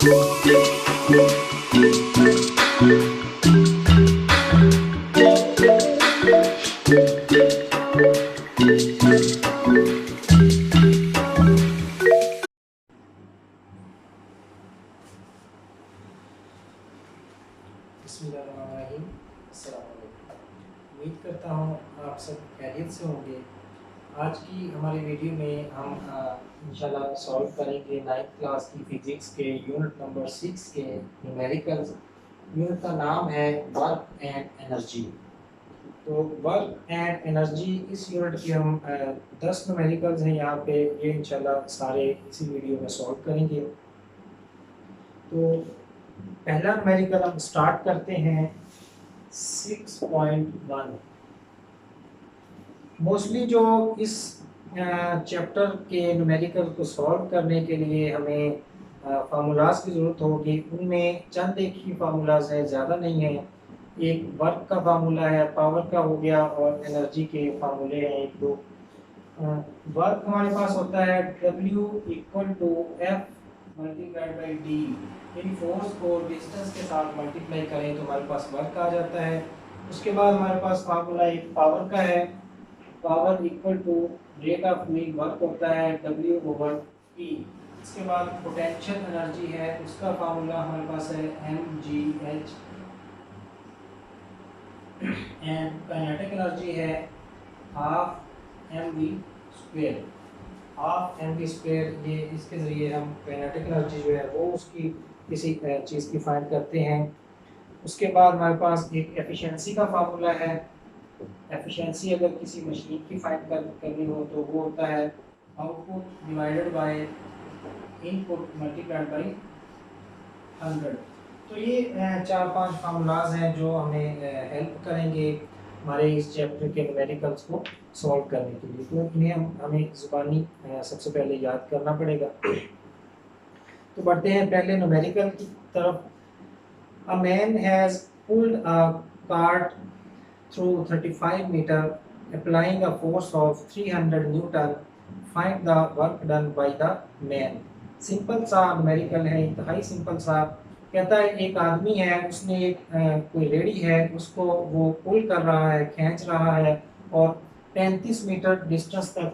बिस्मिल्लाहिर्रहमानिर्रहीम। अस्सलाम वालेकुम। उम्मीद करता हूँ आप सब खैरियत से होंगे। आज की हमारी वीडियो में हम इंशाल्लाह सॉल्व करेंगे 9th क्लास की फिजिक्स के यूनिट नंबर 6 के न्यूमेरिकल्स। यूनिट का नाम है वर्क एंड एनर्जी। तो वर्क एंड एनर्जी इस यूनिट की हम 10 न्यूमेरिकल्स हैं यहाँ पे, ये इंशाल्लाह सारे इसी वीडियो में सॉल्व करेंगे। तो पहला न्यूमेरिकल हम स्टार्ट करते हैं 6.1। मोस्टली जो इस चैप्टर के न्यूमेरिकल को सॉल्व करने के लिए हमें फार्मूलाज की ज़रूरत होगी। उनमें चंद एक ही फार्मूलाज हैं, ज़्यादा नहीं है। एक वर्क का फार्मूला है, पावर का हो गया, और एनर्जी के फार्मूले हैं एक दो। वर्क हमारे पास होता है W equal to F multiplied by D. यानी फोर्स को डिस्टेंस के साथ मल्टीप्लाई करें तो हमारे पास वर्क आ जाता है। उसके बाद हमारे पास फार्मूला एक पावर का है, power equal to rate of mean work होता है W ओवर E। इसके बाद पोटेंशियल एनर्जी है, उसका फार्मूला हमारे पास है mgh। एंड काइनेटिक एनर्जी है half mv square. Half M V square, ये इसके ज़रिए हम काइनेटिक एनर्जी जो है वो उसकी किसी चीज़ की फाइंड करते हैं। उसके बाद हमारे पास एक एफिशिएंसी का फार्मूला है। एफिशिएंसी अगर किसी मशीन की फाइंड करनी हो तो वो होता है output divided by input multiplied by 100। तो ये चार पांच फार्मूलाज हैं जो हमें हेल्प करेंगे हमारे इस चैप्टर के न्यूमेरिकल्स को सॉल्व करने के लिए। तो इन्हें हमें ज़ुबानी सबसे पहले याद करना पड़ेगा। तो बढ़ते हैं पहले न्यूमेरिकल की तरफ। A man has pulled a cart through 35 metre applying a force of 300 newton. Find the work done by the man. Simple सा न्यूमेरिकल है, इंतहाई सिंपल सा। कहता है एक आदमी है, उसने एक कोई रेडी है, उसको वो पुल कर रहा है, खींच रहा है, और 35 मीटर डिस्टेंस तक।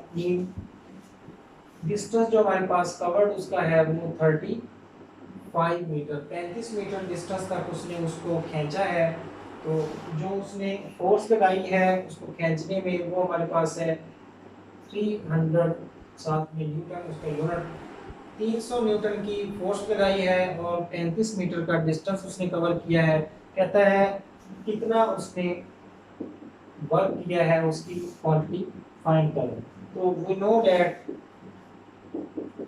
डिस्टेंस जो हमारे पास कवर्ड उसका है वो 35 मीटर, 35 मीटर डिस्टेंस तक उसने उसको खींचा है। तो जो उसने फोर्स लगाई है उसको खींचने में वो हमारे पास है 300, साथ में न्यूटन उसका यूनिट। 300 न्यूटन की फोर्स लगाई है और 35 मीटर का डिस्टेंस उसने कवर किया है। कहता है कितना उसने वर्क किया है, उसकी क्वांटिटी फाइंड करें। तो we know that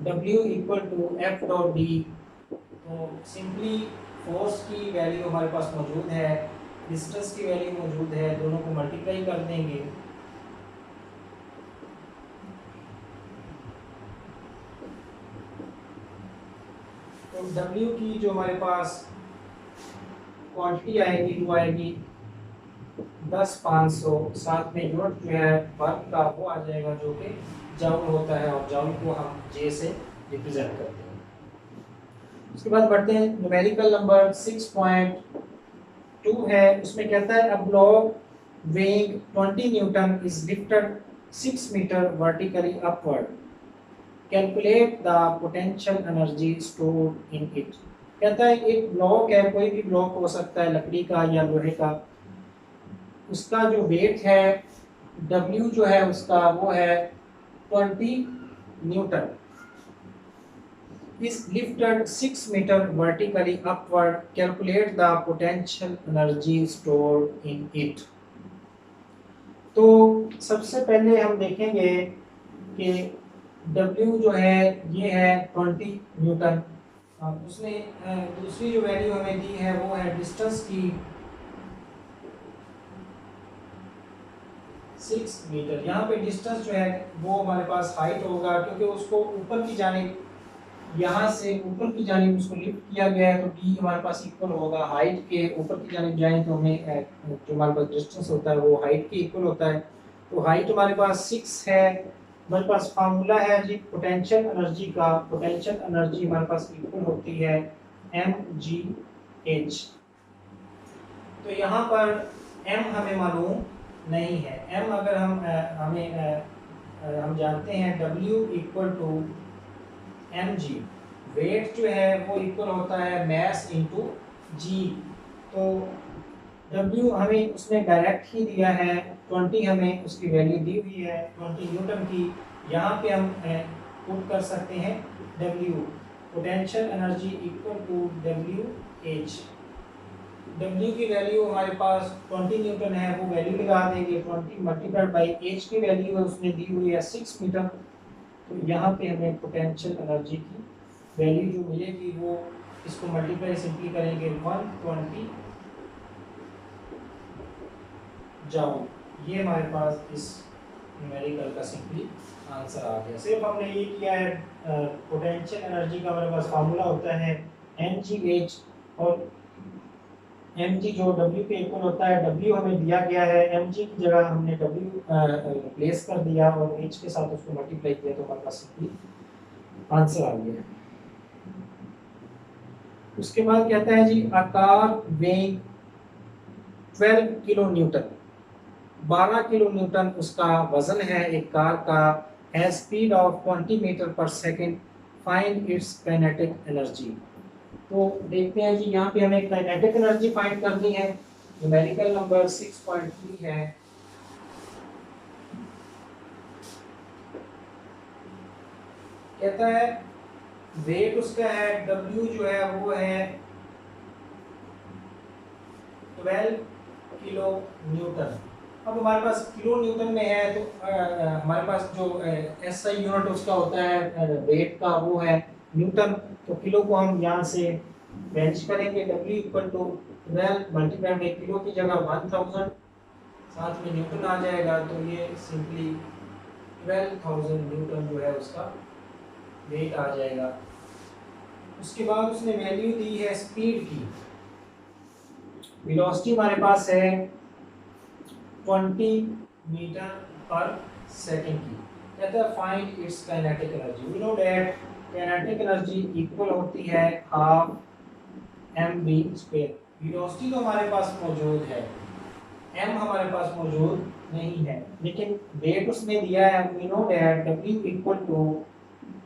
W equal to F dot D। तो सिंपली फोर्स की वैल्यू हमारे पास मौजूद है, डिस्टेंस की वैल्यू मौजूद है, दोनों को मल्टीप्लाई कर देंगे। तो W की जो हमारे पास क्वांटिटी आएगी वो आएगी 10,500, साथ में यूनिट जो है वर्क का वो आ जाएगा जो कि जूल होता है, और जूल को हम J से रिप्रेजेंट करते हैं। उसके बाद बढ़ते हैं न्यूमेरिकल नंबर 6.2 है। उसमें कहता है a block weighing 20 newton is lifted 6 metre vertically upward. Calculate the potential energy stored in it. कहता है एक ब्लॉक है, कोई भी ब्लॉक हो सकता है, लकड़ी का या लोहे का। उसका जो वेट है W जो है उसका वो है 20 Newton. is lifted 6 meter vertically upward. Calculate the potential energy stored in it. तो सबसे पहले हम देखेंगे कि W जो है ये है 20 न्यूटन। उसने दूसरी जो वैल्यू हमें दी है वो है डिस्टेंस की 6 मीटर। यहाँ पे डिस्टेंस जो है वो हमारे पास हाइट होगा, क्योंकि उसको ऊपर की जानिब, यहाँ से ऊपर की जानिब उसको लिफ्ट किया गया है, तो D हमारे पास इक्वल होगा हाइट के। ऊपर की जानिब जाएं तो हमें जो हमारे पास डिस्टेंस होता है वो हाइट के इक्वल होता है। तो हाइट हमारे पास 6 है। हमारे पास फार्मूला है जी पोटेंशियल एनर्जी का। पोटेंशियल एनर्जी हमारे पास इक्वल होती है mgh। तो यहाँ पर m हमें मालूम नहीं है। m अगर हम जानते हैं w equal to mg, weight जो है वो इक्वल होता है मैस इंटू g। तो W हमें उसने डायरेक्ट ही दिया है 20, हमें उसकी वैल्यू दी हुई है 20 न्यूटन की। यहाँ पे हम पुट कर सकते हैं W, potential energy equal to WH। W की वैल्यू हमारे पास 20 न्यूटन है, वो वैल्यू लगा देंगे। 20 मल्टीप्लाइड बाई H की वैल्यू है उसने दी हुई है 6 मीटर। तो यहाँ पे हमें पोटेंशियल एनर्जी की वैल्यू जो मिलेगी वो, इसको मल्टीप्लाई सिंपली करेंगे 120 जाओ। ये हमारे पास इस न्यूमेरिकल का सिंपली आंसर आ गया। सिर्फ हमने ये किया है, पोटेंशियल एनर्जी का हमारे पास फार्मूला होता है mgh, और mg जो w के इक्वल होता है, w हमें दिया गया है, mg की जगह हमने w प्लेस कर दिया और h के साथ उसको मल्टीप्लाई किया, तो हमारे पास सिंपली आंसर आ गया। उसके बाद कहता है जी आकार वेग 12 किलो न्यूटन, 12 किलो न्यूटन उसका वजन है एक कार का, है स्पीड ऑफ 20 मीटर पर second, find its kinetic energy. तो देखते हैं जी, यहाँ पे हमें काइनेटिक एनर्जी फाइंड करनी है। न्यूमेरिकल नंबर 6.3 है। कहता है वेट उसका है, W जो है वो है 12 किलो न्यूटन। अब हमारे पास किलो न्यूटन में है, तो हमारे पास जो SI यूनिट उसका होता है वेट का, वो है न्यूटन। तो किलो को हम यहाँ से बेंच करेंगे, W इक्वल टू 12 मल्टीप्लाई में किलो की जगह 1000, साथ में न्यूटन आ जाएगा, तो ये सिंपली 12,000 न्यूटन जो है उसका वेट आ जाएगा। उसके बाद उसने वैल्यू दी है स्पीड की। वेलोसिटी हमारे पास है 20 मीटर पर सेकंड की। कहता है find its kinetic energy. We know that kinetic energy equal होती है हाफ mv स्क्वायर। वेलोसिटी तो हमारे पास मौजूद है, m हमारे पास मौजूद नहीं है, लेकिन वेट उसने दिया है। We know that w equal to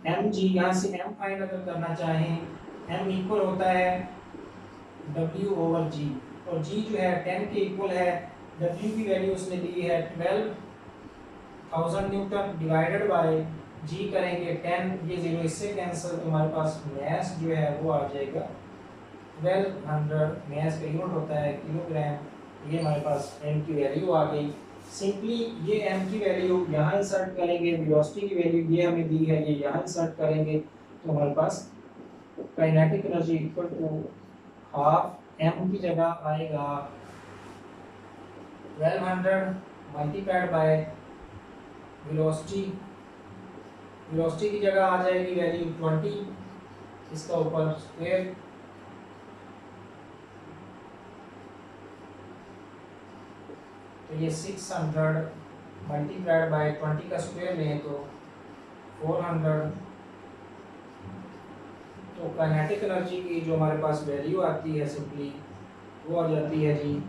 mg। यहाँ से m फाइंड अगर करना चाहें, m इक्वल होता है w ओवर g, और g जो है 10 के इक्वल है। W की वैल्यू उसने दी है 12,000 न्यूटन, डिवाइडेड बाय g करेंगे 10, ये जीरो इससे कैंसिल, तो हमारे पास मास जो है वो आ जाएगा 1200। मास का यूनिट होता है किलोग्राम। ये हमारे पास m की वैल्यू आ गई। सिंपली ये m की वैल्यू यहाँ इंसर्ट करेंगे, वेलोसिटी की वैल्यू ये हमें दी है, ये यहाँ इंसर्ट करेंगे, तो हमारे पास kinetic energy equal to half m की जगह आएगा 1200 मल्टीप्लाइड बाय वेलोसिटी। वेलोसिटी की जगह आ जाएगी वैल्यू 20, इसका ऊपर स्क्वायर, तो ये 600 मल्टीप्लाइड बाय 20 का स्क्वायर लें तो 400। तो काइनेटिक एनर्जी की जो हमारे पास वैल्यू आती है सिंपली वो आ जाती है जी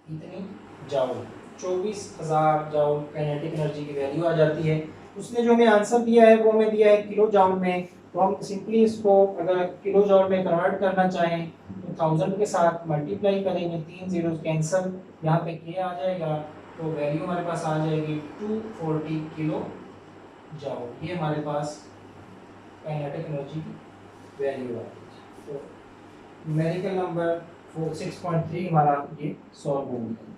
इतनी जाऊल, 24,000 जाऊल काइनेटिक एनर्जी की वैल्यू आ जाती है। उसने जो हमें आंसर दिया है वो हमें दिया है किलो जाउल में, तो हम सिंपली इसको अगर किलो जाउल में कन्वर्ट करना चाहें तो 1000 के साथ मल्टीप्लाई करेंगे, 3 जीरो कैंसिल, यहाँ पे के आ जाएगा, तो वैल्यू हमारे पास आ जाएगी 240 किलो जाउल। ये हमारे पास काइनेटिक एनर्जी की वैल्यू आ गई। तो न्यूमेरिकल नंबर 6.3 हमारा ये सॉल्व हो गया।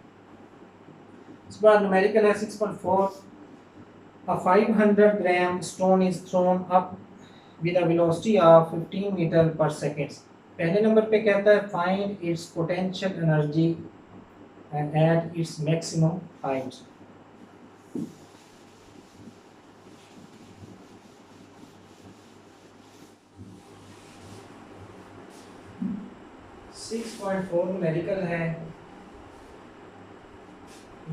इसके बाद न्यूमेरिकल है 6.4। A 500 gram stone is thrown up with a velocity of 15 meter per second. पहले नंबर पे कहता है find its potential energy and at its maximum height. Six point four numerical है।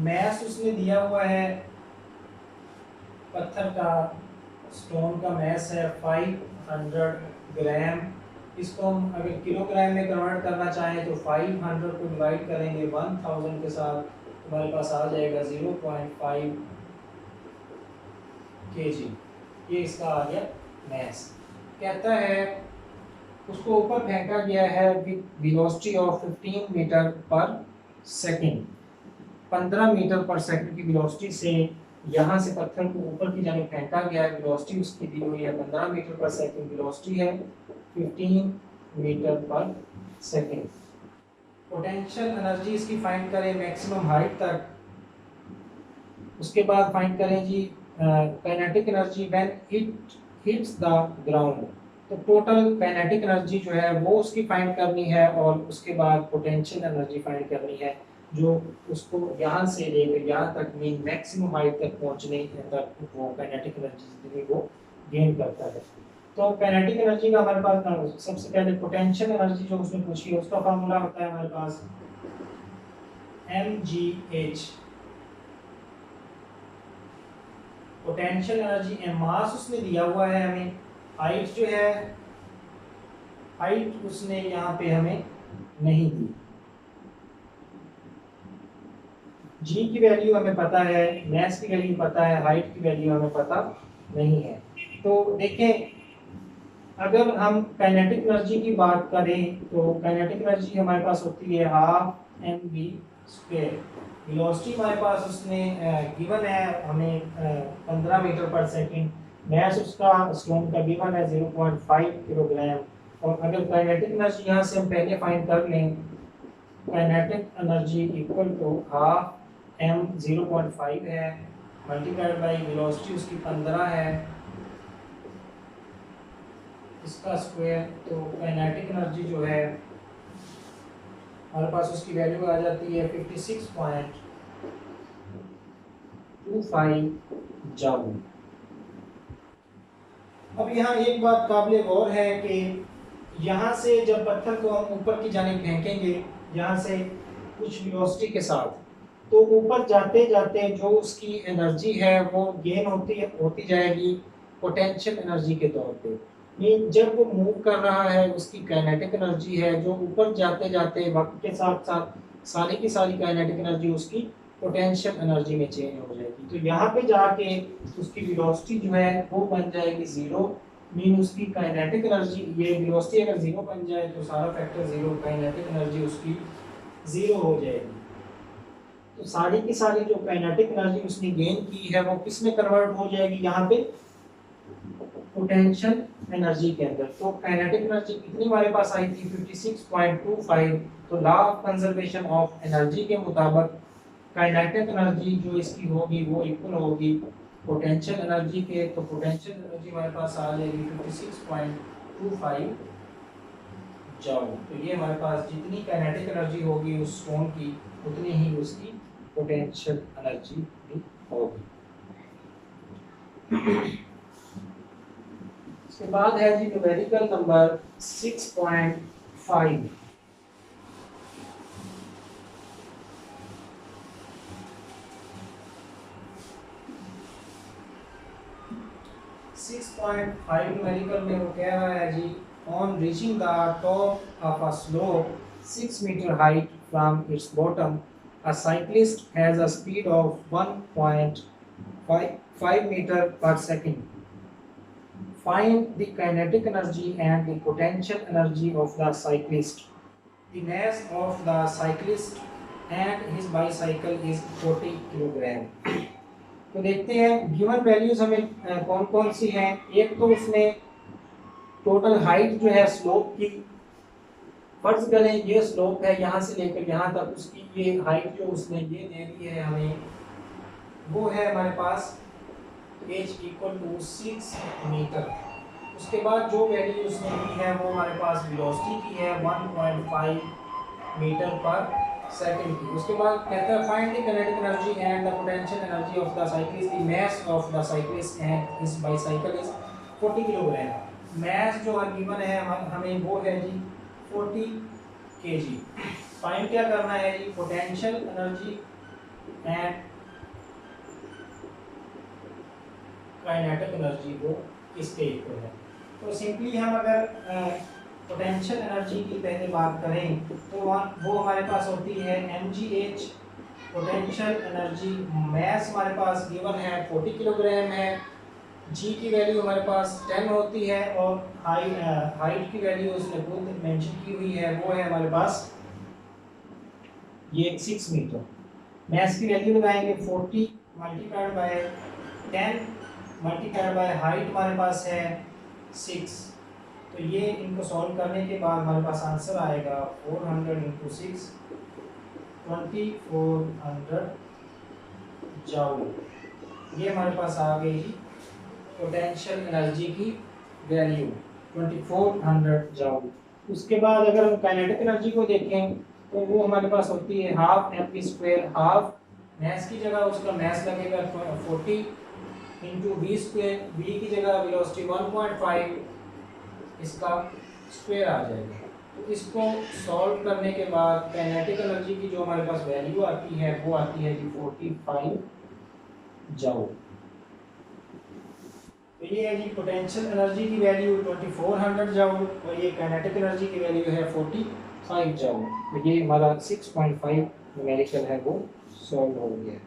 मैथ उसने दिया हुआ है पत्थर का स्टोन का मैस है 500 ग्राम। इसको हम अगर किलोग्राम में कन्वर्ट करना चाहें तो 500 को डिवाइड करेंगे 1000 के साथ, हमारे पास आ जाएगा 0.5 kg। ये इसका आ गया मैस। कहता है उसको ऊपर फेंका गया है विद वेलोसिटी ऑफ 15 मीटर पर सेकंड। 15 मीटर पर सेकंड की वेलोसिटी से यहाँ से पत्थर को ऊपर की जानिब फेंका गया है। वेलोसिटी उसकी दी हुई है 15 मीटर पर सेकंड, वेलोसिटी है 15 मीटर पर सेकंड। पोटेंशियल एनर्जी इसकी फाइंड करें मैक्सिमम हाइट तक। उसके बाद फाइंड करें जी kinetic energy when it hits the ground. तो टोटल काइनेटिक एनर्जी जो है वो उसकी फाइंड करनी है, और उसके बाद पोटेंशियल एनर्जी फाइंड करनी है जो उसको यहाँ से लेकर यहाँ तक मीन मैक्सिमम हाइट तक पहुँचने तक वो काइनेटिक एनर्जी जितनी वो गेन करता है। तो काइनेटिक एनर्जी का हमारे पास सबसे पहले पोटेंशियल एनर्जी जो उसने पूछी है उसका फार्मूला होता है हमारे पास mgh। पोटेंशियल एनर्जी मास उसने दिया हुआ है हमें, हाइट जो है हाइट उसने यहाँ पे हमें नहीं दी। जी की वैल्यू हमें पता है, मैस की वैल्यू पता है, हाइट की वैल्यू हमें पता नहीं है। तो देखें अगर हम काइनेटिक एनर्जी की बात करें तो काइनेटिक एनर्जी हमारे पास होती है हाफ mv²। वेलोसिटी हमारे पास उसने गिवन है हमें 15 मीटर पर सेकंड। मैस उसका स्टोन का गिवन है 0.5 किलोग्राम। और अगर काइनेटिक एनर्जी यहाँ से हम पहले फाइंड कर लें, kinetic energy equal to half m 0.5 है मल्टीप्लाइड बाई वेलोसिटी उसकी 15 है इसका स्क्वायर। तो काइनेटिक एनर्जी जो है हमारे पास उसकी वैल्यू आ जाती है 56.25 जूल। अब यहाँ एक बात काबिल गौर है कि यहाँ से जब पत्थर को हम ऊपर की जानिब फेंकेंगे यहाँ से कुछ वेलोसिटी के साथ, तो ऊपर जाते जाते जो उसकी एनर्जी है वो गेन होती जाएगी पोटेंशियल एनर्जी के तौर पे। मीन जब वो मूव कर रहा है उसकी काइनेटिक एनर्जी है जो ऊपर जाते जाते वक्त के साथ साथ सारी की सारी काइनेटिक एनर्जी उसकी पोटेंशियल एनर्जी में चेंज हो जाएगी। तो यहाँ पे जाके उसकी वेलोसिटी जो है वो बन जाएगी 0। मीन उसकी काइनेटिक एनर्जी, ये वेलोसिटी अगर 0 बन जाए तो सारा फैक्टर 0, काइनेटिक एनर्जी उसकी 0 हो जाएगी। तो सारी की सारी जो काइनेटिक एनर्जी उसने गेन की है वो किस में कन्वर्ट हो जाएगी, यहाँ पे पोटेंशियल एनर्जी के अंदर। तो काइनेटिक एनर्जी कितनी हमारे पास आई थी 56.25। तो law of conservation of energy के मुताबिक काइनेटिक एनर्जी जो इसकी होगी वो इक्वल होगी पोटेंशियल एनर्जी के। तो पोटेंशियल एनर्जी हमारे पास आ जाएगी 56.25 जूल। तो ये हमारे पास जितनी काइनेटिक एनर्जी होगी उस स्टोन की उतनी ही उसकी पोटेंशियल एनर्जी भी होगी। इसके बाद है जी न्यूमेरिकल नंबर 6.5। न्यूमेरिकल में वो कह रहा है जी on reaching the top of a slope 6 meter height from its bottom a cyclist has a speed of 1.5 meter per second. Find the kinetic energy and the potential energy of the cyclist. The mass of the cyclist and his bicycle is 40 kilogram. तो देखते हैं given values हमें कौन कौन सी हैं। एक तो उसने टोटल हाइट जो है स्लोप की, फर्ज करें ये स्लोप है यहाँ से लेकर यहाँ तक, उसकी ये हाइट जो उसने ये दे दी है हमें वो है हमारे पास h इक्वल टू 6 मीटर। उसके बाद जो वैल्यू उसने दी है वो हमारे पास वेलोसिटी की है 1.5 मीटर पर सेकंड की। उसके बाद कहता है find the kinetic energy and the potential energy of the cyclist. The mass of the cyclist and his bicycle is 40 kilogram. Mass जो गिवन है हमें वो है जी 40 kg। फाइंड क्या करना है जी potential energy and kinetic energy वो किसके इक्वल है। तो सिंपली हम अगर पोटेंशियल एनर्जी की पहले बात करें तो वो हमारे पास होती है mgh पोटेंशियल एनर्जी। मैस हमारे पास गिवन है 40 किलोग्राम है, जी की वैल्यू हमारे पास 10 होती है और हाइट की वैल्यू उसने खुद मेंशन की हुई है, वो है हमारे पास ये 6 मीटर। मैस की वैल्यू लगाएंगे 40 multiplied by 10 multiplied by height हमारे पास है 6। तो ये इनको सॉल्व करने के बाद हमारे पास आंसर आएगा 400 इंटू 6 2400 जूल। ये हमारे पास आ गई पोटेंशियल एनर्जी की वैल्यू 2400 जूल। उसके बाद अगर हम काइनेटिक एनर्जी को देखें तो वो हमारे पास होती है half mv square. Half mass की जगह उसका मैस लगेगा 40 इंटू वी स्क्वायर, वी की जगह वेलोसिटी 1.5 इसका स्क्वायर आ जाएगा। तो इसको सॉल्व करने के बाद काइनेटिक एनर्जी की जो हमारे पास वैल्यू आती है वो आती है जी 45 जूल। तो ये है जी पोटेंशियल एनर्जी की वैल्यू 2400 जूल और ये काइनेटिक एनर्जी की वैल्यू है 45 जूल। तो ये हमारा 6.5 न्यूमेरिकल है वो सॉल्व हो गया।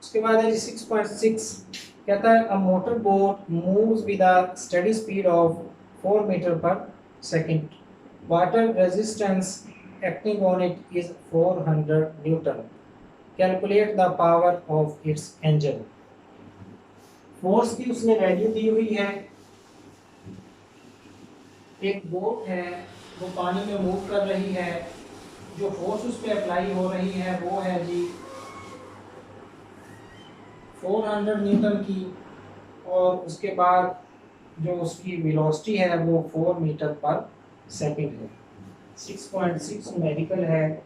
उसके बाद है जी 6.6 कहता है a motor boat moves with a steady speed of 4 meter पर second, water resistance acting on it is 400 newton, calculate the power of its engine. Force की उसने वैल्यू दी हुई है, एक बोट है वो पानी में मूव कर रही है, जो फोर्स उस पर अप्लाई हो रही है वो है जी 400 न्यूटन की, और उसके बाद जो उसकी वेलोसिटी है वो 4 मीटर पर सेकंड है। 6.6 न्यूमेरिकल है,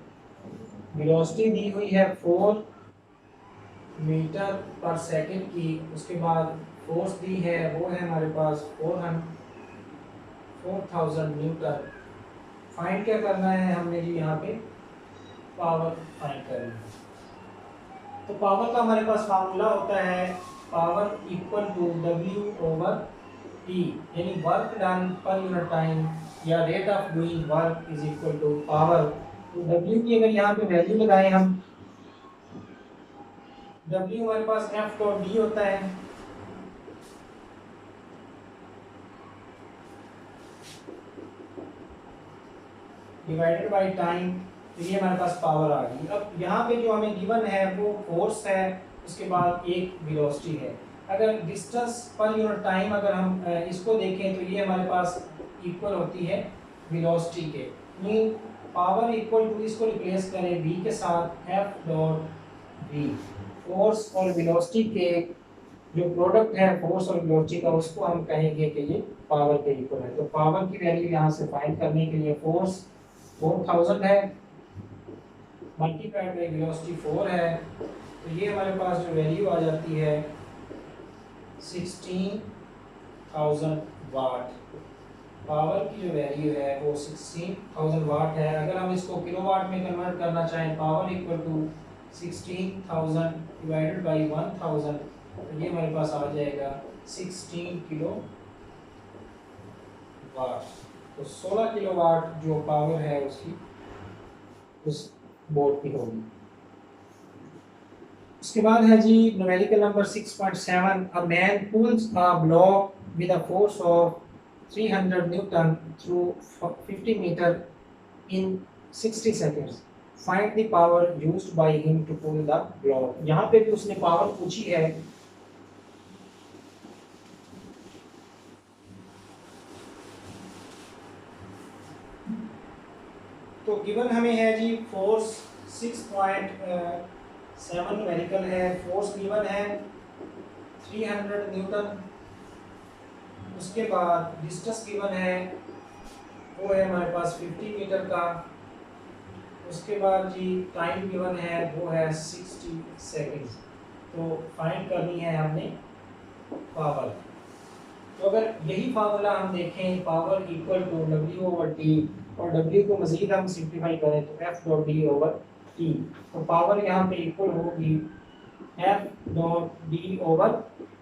वेलोसिटी दी हुई है 4 मीटर पर सेकंड की, उसके बाद फोर्स दी है वो है हमारे पास 4000 न्यूटन। फाइंड क्या करना है हमने जी, यहाँ पे पावर फाइंड करनी है। तो पावर का हमारे पास फार्मूला होता है power equal to W over T, यानी वर्क डन पर यूनिट टाइम या rate of doing work is equal to power. तो W की अगर यहाँ पे वैल्यू लगाएं हम, W हमारे पास F डॉट D होता है, डिवाइडेड बाय टाइम। तो ये हमारे पास पावर आ गई। अब यहाँ पे जो हमें गिवन है वो फोर्स है, उसके बाद एक वेलोसिटी है। अगर डिस्टेंस पर यूनिट टाइम अगर हम इसको देखें तो ये हमारे पास इक्वल होती है वेलोसिटी के, मीन पावर इक्वल टू, इसको रिप्लेस करें v के साथ F डॉट v। फोर्स और वेलोसिटी के जो प्रोडक्ट है फोर्स और वेलोसिटी का, उसको हम कहेंगे कि ये पावर के इक्वल है। तो पावर की वैल्यू यहाँ से फाइंड करने के लिए फोर्स 4000 है मल्टीप्लाइड बाय वेलोसिटी 4 है, तो ये हमारे पास जो वैल्यू आ जाती है 16000 वाट। पावर की जो वैल्यू है वो 16000 वाट है। अगर हम इसको किलोवाट में कन्वर्ट करना चाहें, power equal to 16000 divided by 1000, तो ये हमारे पास आ जाएगा 16 किलो वाट। तो 16 किलोवाट जो पावर है उसकी उस बोर्ड की होगी। उसके बाद है जी numerical number 6.7 a man pulls a block with a force of 300 newton through 50 meter in 60 seconds, find the power used by him to pull the block. यहाँ पे भी उसने पावर पूछी है। तो गिवन हमें है जी फोर्स 6.7 न्यूमेरिकल है, फोर्स गिवन है 300 न्यूटन, उसके बाद डिस्टेंस गिवन है वो है हमारे पास 50 मीटर का, उसके बाद जी टाइम गिवन है वो है 60 सेकंड्स। तो फाइंड करनी है हमने पावर। तो अगर यही फार्मूला हम देखें, power equal to W over T, और W को मजीद हम सिंप्लीफाई करें तो F dot D over T, तो पावर यहाँ पे इक्वल होगी F dot D over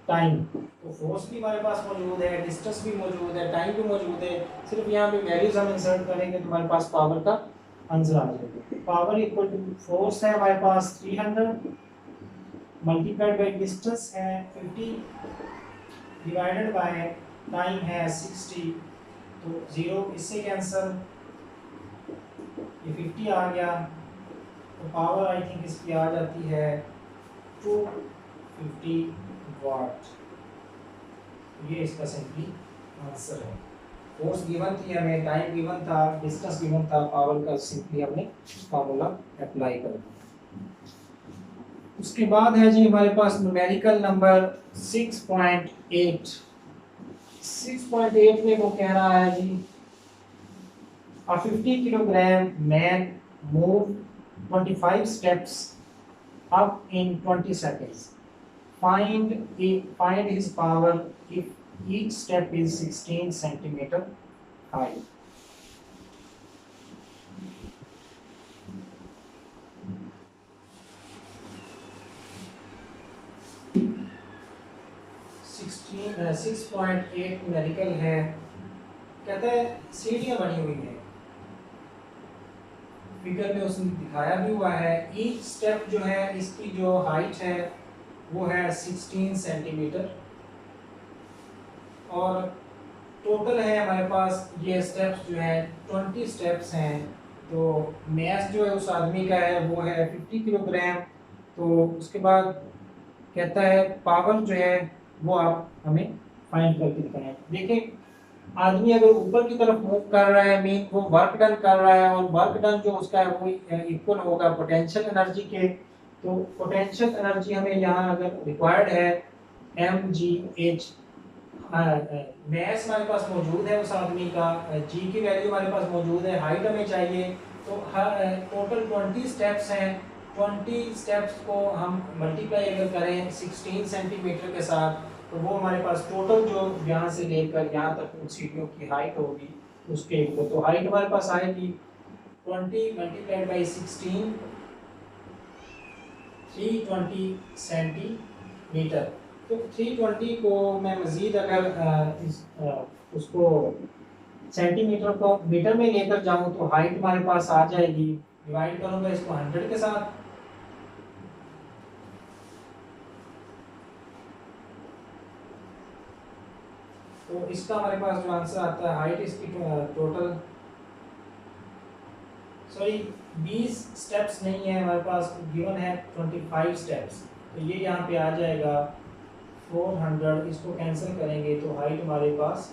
time. तो फोर्स भी हमारे पास मौजूद है, डिस्टेंस भी मौजूद है, टाइम भी मौजूद है, सिर्फ यहाँ पे वैल्यूज हम इंसर्ट करेंगे तो हमारे पास पावर का आंसर आ जाएगा। पावर इक्वल टू फोर्स है हमारे पास 300 मल्टीप्लाइड बाय डिस्टेंस है 50 डिवाइडेड बाय टाइम है 60। तो 0 इससे कैंसिल, ये 50 आ गया, तो पावर आई थिंक इसकी आ जाती है 250 वाट। ये इसका सिंपली आंसर है। फोर्स गिवन थी हमें, टाइम गिवन था, डिस्टेंस गिवन था, पावर का सिंपली हमने फार्मूला अप्लाई कर दिया। उसके बाद है जी हमारे पास न्यूमेरिकल नंबर 6.8। 6.8 में वो कह रहा है जी a 50 kilogram man move 25 steps up in 20 seconds. Find his power if each step is 16 centimeter high. uh, 6.8 numerical है। कहता है सीढ़ियां बनी हुई हैं, फिगर में उसने दिखाया भी हुआ है। ईच स्टेप जो है इसकी जो हाइट है वो है 16 सेंटीमीटर और टोटल है हमारे पास ये स्टेप्स जो है 20 स्टेप्स हैं। तो मैस जो है उस आदमी का है वो है 50 किलोग्राम। तो उसके बाद कहता है पावर जो है वो आप हमें फाइंड करके दिखाएं। देखिए आदमी अगर ऊपर की तरफ मूव कर रहा है मीन वो वर्क डन कर रहा है और वर्क डन जो उसका है वो इक्वल होगा पोटेंशियल एनर्जी के। तो पोटेंशियल एनर्जी हमें यहाँ अगर रिक्वायर्ड है mgh, मैस हमारे पास मौजूद है उस आदमी का, जी की वैल्यू हमारे पास मौजूद है, हाइट हमें चाहिए। तो टोटल 20 स्टेप्स हैं। 20 स्टेप्स को हम मल्टीप्लाई अगर करें 16 सेंटीमीटर के साथ तो वो हमारे पास टोटल जो यहाँ से लेकर यहाँ तक उन सीढ़ियों की हाइट होगी उसके इक्वल। तो हाइट हमारे पास आएगी 20 मल्टीप्लाइड बाई 16, 320 सेंटीमीटर। तो 320 को मैं मज़ीद अगर उसको सेंटीमीटर को मीटर में लेकर जाऊं तो हाइट हमारे पास आ जाएगी, डिवाइड करूंगा इसको 100 के साथ, तो इसका हमारे पास जो आंसर आता है हाइट इसकी टोटल 20 स्टेप्स नहीं है हमारे पास, गिवन है 25 स्टेप्स। तो ये यहाँ पे आ जाएगा 400, इसको कैंसिल करेंगे तो हाइट हमारे पास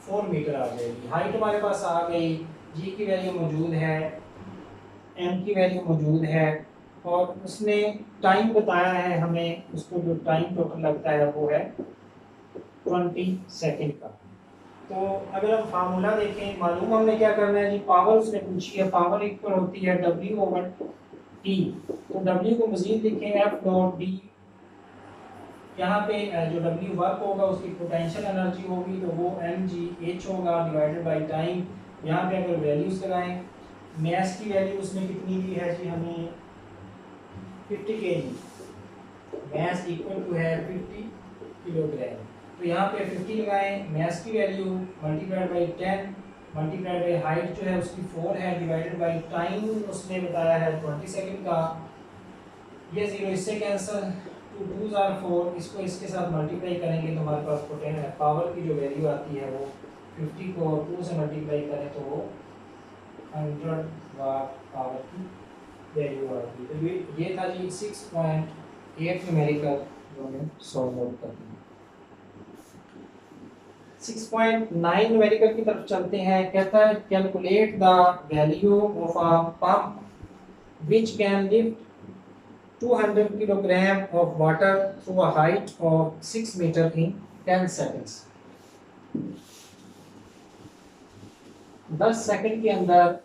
4 मीटर आ जाएगी। हाइट हमारे पास आ गई, जी की वैल्यू मौजूद है, एम की वैल्यू मौजूद है और उसने टाइम बताया है हमें, उसको जो टाइम टोटल लगता है वो है 20 सेकेंड का। तो अगर हम फार्मूला देखें, मालूम हमने क्या करना है जी, पावर उसने पूछी है, पावर इक्वल होती है W ओवर T। तो W को मजीद लिखें F डॉट D। यहाँ पे जो W वर्क होगा उसकी पोटेंशियल एनर्जी होगी तो वो mgh होगा डिवाइडेड बाय टाइम। यहाँ पे अगर वैल्यूज लगाएं, मैस की वैल्यू उसने कितनी दी है जी हमें 50 kg, मैस इक्वल टू है 50 किलोग्राम। तो यहाँ पे 50 लगाएं, मैस की value multiplied by 10 multiplied by height जो है उसकी 4 है डिवाइडेड बाई टाइम उसने बताया है 20 सेकंड का। ये 0 इससे कैंसिल, 2 2s are 4, इसको इसके साथ मल्टीप्लाई करेंगे तो हमारे पास पोटेंशियल पावर की जो वैल्यू आती है वो 50 को 2 से मल्टीप्लाई करें तो वो 100 वाट पावर की वैल्यू आती है। तो ये था जी 6.8 न्यूमेरिकल जो हमने सॉल्व आउट कर दिया। 6.9 न्यूमेरिकल की तरफ चलते हैं। कहता है calculate the value of a pump which can lift 200 kilogram of water through a height of 6 meter in 10 seconds। 10 second के अंदर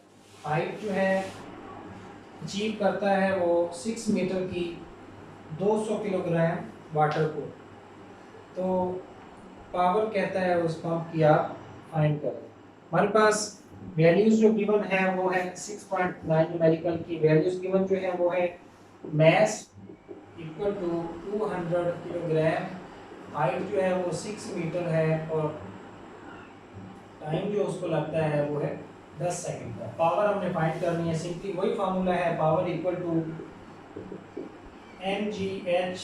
हाइट जो है अचीव करता है वो 6 मीटर की 200 किलोग्राम वाटर को। तो पावर कहता है उस पंप की आप फाइंड करें। हमारे पास वैल्यूज जो गिवन है वो है 6.9 न्यूमेरिकल की वैल्यूज गिवन जो है वो है mass equal to 200 kilogram, height जो है वो 6 मीटर है और टाइम जो उसको लगता है वो है 10 सेकंड का। पावर हमने फाइंड करनी है, सिंपली वही फार्मूला है, power equal to mgh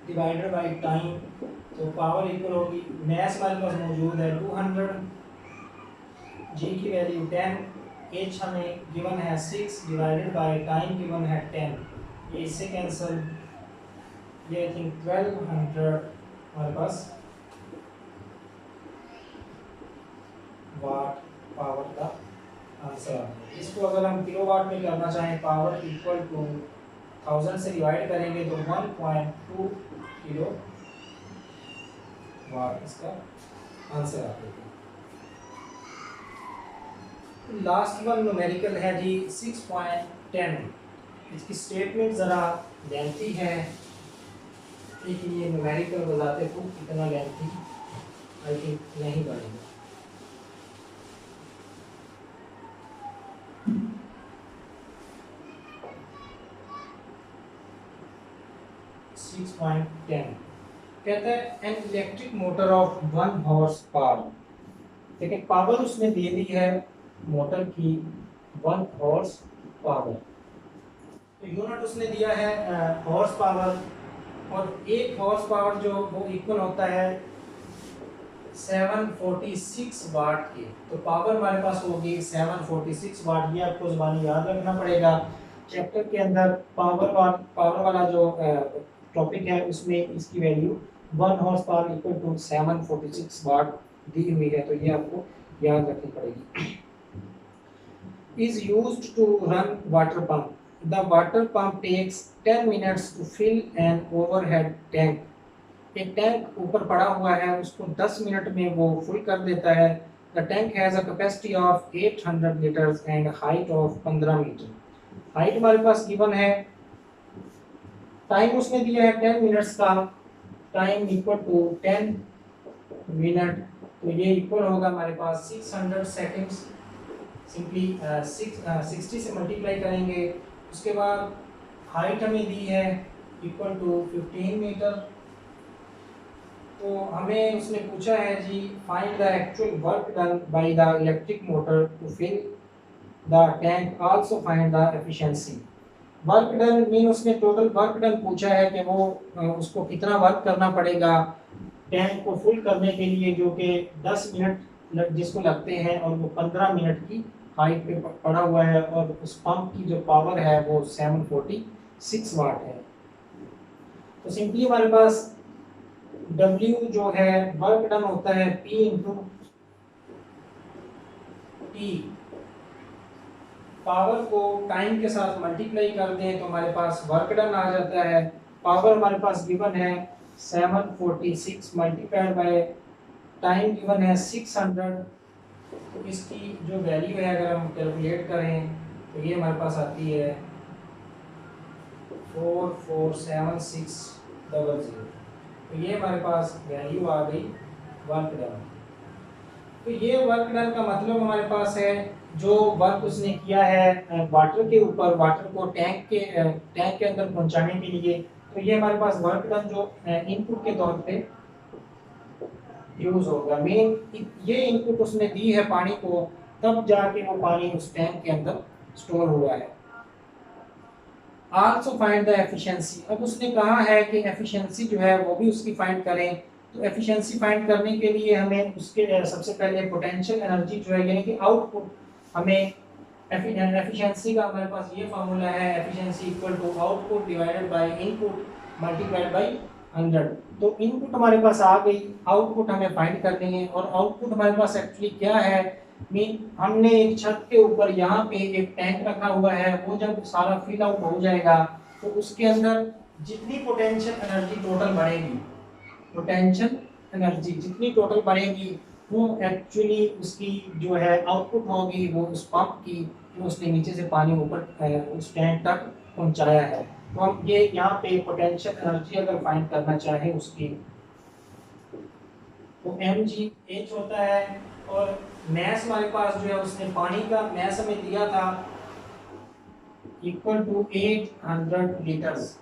divided by time. तो पावर इक्वल होगी, मैथ हमारे पास मौजूद है 200, g की वैल्यू 10, h हमें गिवन है 6 डिवाइडेड बाई टाइम गिवन है 10, ये इससे कैंसिल, ये आई थिंक 1200 हमारे पास वाट पावर का आंसर आता है। इसको अगर हम किलोवाट में करना चाहें, पावर इक्वल टू 1000 से डिवाइड करेंगे तो 1.2 किलो वाट इसका आंसर आता है। लास्ट वन न्यूमेरिकल है जी 6.10। इसकी स्टेटमेंट ज़रा लेंथी है, लेकिन ये न्यूमेरिकल बताते खुद कितना लेंथी आई थिंक नहीं बनेगा। 6.10 कहता है an electric motor of 1 horse power. देखिए पावर उसने दे दी है मोटर की 1 हॉर्स पावर, तो यूनिट उसने दिया है हॉर्स पावर, और 1 हॉर्स पावर जो वो इक्वल होता है 746 वाट के। तो पावर हमारे पास होगी 746 वाट। ये आपको ज़बानी याद रखना पड़ेगा। चैप्टर के अंदर पावर वाला जो टॉपिक है उसमें इसकी value 1 horse power equal to 746 watt दी हुई है, तो ये आपको याद रखनी पड़ेगी। Is used to run water pump. The water pump takes 10 minutes to fill an overhead tank. एक टैंक ऊपर पड़ा हुआ है, उसको 10 मिनट में वो फुल कर देता है। The tank has a capacity of 800 litres and height of 15 metre. Height हमारे पास गिवन है, टाइम उसने दिया है 10 मिनट्स का, टाइम इक्वल टू 10 मिनट, तो ये इक्वल होगा हमारे पास 600 सेकेंड्स। सिंपली 60 से मल्टीप्लाई करेंगे। उसके बाद हाइट हमें दी है इक्वल टू 15 मीटर। तो हमें उसने पूछा है जी find the actual work done by the electric motor to fill the tank, also find the efficiency. Work done mean उसने टोटल वर्क डन पूछा है कि वो उसको कितना वर्क करना पड़ेगा टैंक को फुल करने के लिए, जो कि 10 मिनट जिसको लगते हैं, और वो 15 मिनट की हाइट पे पड़ा हुआ है, और उस पंप की जो पावर है वो 746 वाट है। तो सिंपली हमारे पास W जो है वर्क डन होता है P इंटू T। पावर को टाइम के साथ मल्टीप्लाई कर दें तो हमारे पास वर्क डन आ जाता है। पावर हमारे पास गिवन है 746 मल्टीप्लाइड बाय टाइम गिवन है 600। तो इसकी जो वैल्यू है अगर हम कैलकुलेट करें तो ये हमारे पास आती है 447600। तो ये हमारे पास वैल्यू आ गई वर्क डन। तो ये वर्क डन का मतलब हमारे पास है जो वर्क उसने किया है वाटर के ऊपर, वाटर को टैंक के अंदर पहुंचाने के लिए। तो ये हमारे पास वर्क डन जो इनपुट के तौर पे यूज होगा। मेन ये इनपुट उसने दी है पानी को, तब जाके वो पानी उस टैंक के अंदर स्टोर हुआ है। Also find the efficiency. अब उसने कहा है कि एफिशिएंसी जो है वो भी उसकी फाइंड करें। तो एफिशिएंसी फाइंड करने के लिए हमें उसके सबसे पहले पोटेंशियल एनर्जी जो है यानी कि आउटपुट, हमें एफिशिएंसी का हमारे पास ये फार्मूला है, efficiency equal to output divided by input multiplied by 100। तो इनपुट हमारे पास आ गई, आउटपुट हमें फाइंड करनी है। और आउटपुट हमारे पास एक्चुअली क्या है, मीन हमने एक छत के ऊपर यहाँ पे एक टैंक रखा हुआ है, वो जब सारा फिल आउट हो जाएगा तो उसके अंदर जितनी पोटेंशियल एनर्जी टोटल बढ़ेगी, पोटेंशियल एनर्जी जितनी टोटल बढ़ेगी वो एक्चुअली उसकी जो है आउटपुट होगी वो उस पंप की जो उसने नीचे से पानी ऊपर उस टैंक तक पहुंचाया है। तो हम ये यहाँ पे पोटेंशियल एनर्जी अगर फाइंड करना चाहें उसकी, तो mgh होता है। और मैस हमारे पास जो है उसने पानी का मैस हमें दिया था इक्वल टू 800 लीटर्स।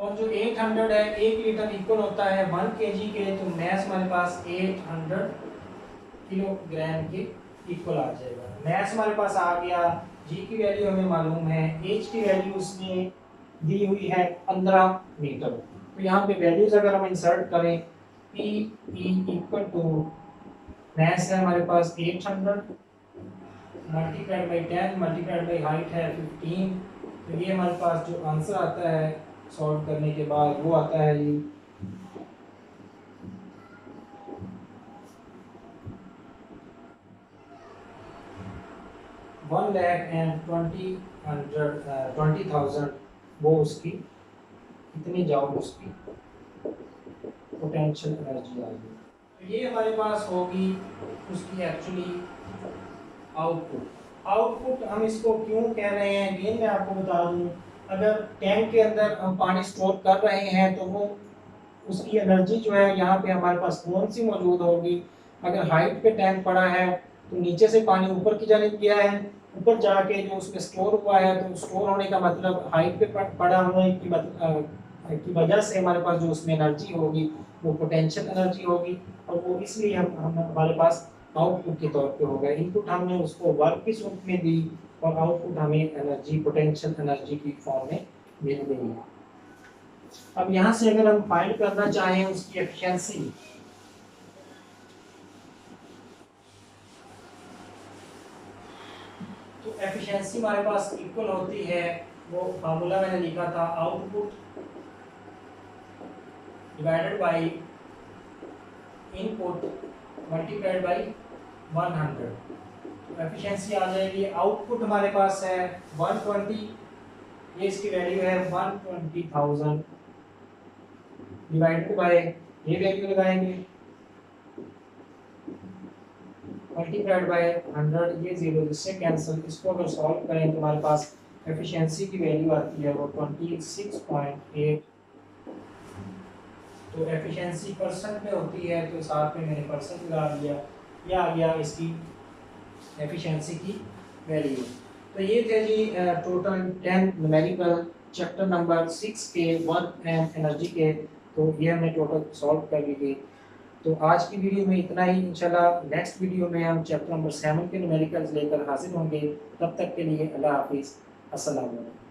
और जो 800 है 1 लीटर इक्वल होता है 1 kg के, तो मैस हमारे पास 800 किलोग्राम के इक्वल आ जाएगा। मैस हमारे पास आ गया, जी की वैल्यू हमें मालूम है, एच की वैल्यू उसमें दी हुई है 15 मीटर। तो यहाँ पे वैल्यूज अगर हम इंसर्ट करें, P E equal to mass है हमारे पास 800 multiplied by 10 multiplied by height है 15। तो ये हमारे पास जो आंसर आता है सॉल्व करने के बाद वो आता है ये 1,20,000 वो उसकी कितनी जॉब उसकी पोटेंशियल एनर्जी आएगी। तो ये हमारे पास होगी उसकी एक्चुअली आउटपुट। आउटपुट हम इसको क्यों कह रहे हैं, अगेन मैं आपको बता दूं, अगर टैंक के अंदर हम पानी स्टोर कर रहे हैं तो वो उसकी एनर्जी जो है यहाँ पे हमारे पास कौन सी मौजूद होगी। अगर हाइट पे टैंक पड़ा है तो नीचे से पानी ऊपर की जानिब गया है, ऊपर जाके जो उसमें स्टोर हुआ है, तो स्टोर होने का मतलब हाइट पे पड़ा होने की वजह से हमारे पास जो उसमें एनर्जी होगी वो पोटेंशियल एनर्जी होगी, और वो इसलिए हम हमारे पास आउटपुट के तौर पे होगा। इनपुट हमने उसको वर्क की सूरत में दी और आउटपुट हमें एनर्जी पोटेंशियल एनर्जी की फॉर्म में मिल गई है। अब यहाँ से अगर हम फाइंड करना चाहें उसकी एफिशिएंसी, तो एफिशिएंसी हमारे पास इक्वल होती है, वो फार्मूला मैंने लिखा था, output divided by input multiplied by 100। तो एफिशिएंसी आ जाएगी, आउटपुट हमारे पास है 120, ये इसकी वैल्यू है 120,000 डिवाइडेड बाय ये वैल्यू लगाएंगे मल्टीप्लाइड बाय 100, ये जीरो जिससे कैंसिल। इसको अगर सॉल्व करें तो हमारे पास एफिशिएंसी की वैल्यू आती है वो 26.8। तो एफिशिएंसी परसेंट में होती है तो साथ में मैंने परसेंट लगा दिया, यह आ गया इसकी एफिशिएंसी की वैल्यू। तो ये थे जी टोटल 10 न्यूमेरिकल चैप्टर नंबर 6 के 1 एंड एनर्जी के। तो ये हमने टोटल सॉल्व कर लिए। तो आज की वीडियो में इतना ही, इंशाल्लाह नेक्स्ट वीडियो में हम चैप्टर नंबर 7 के न्यूमेरिकल्स लेकर हाजिर होंगे। तब तक के लिए अल्लाह हाफिज़, अस्सलाम वालेकुम।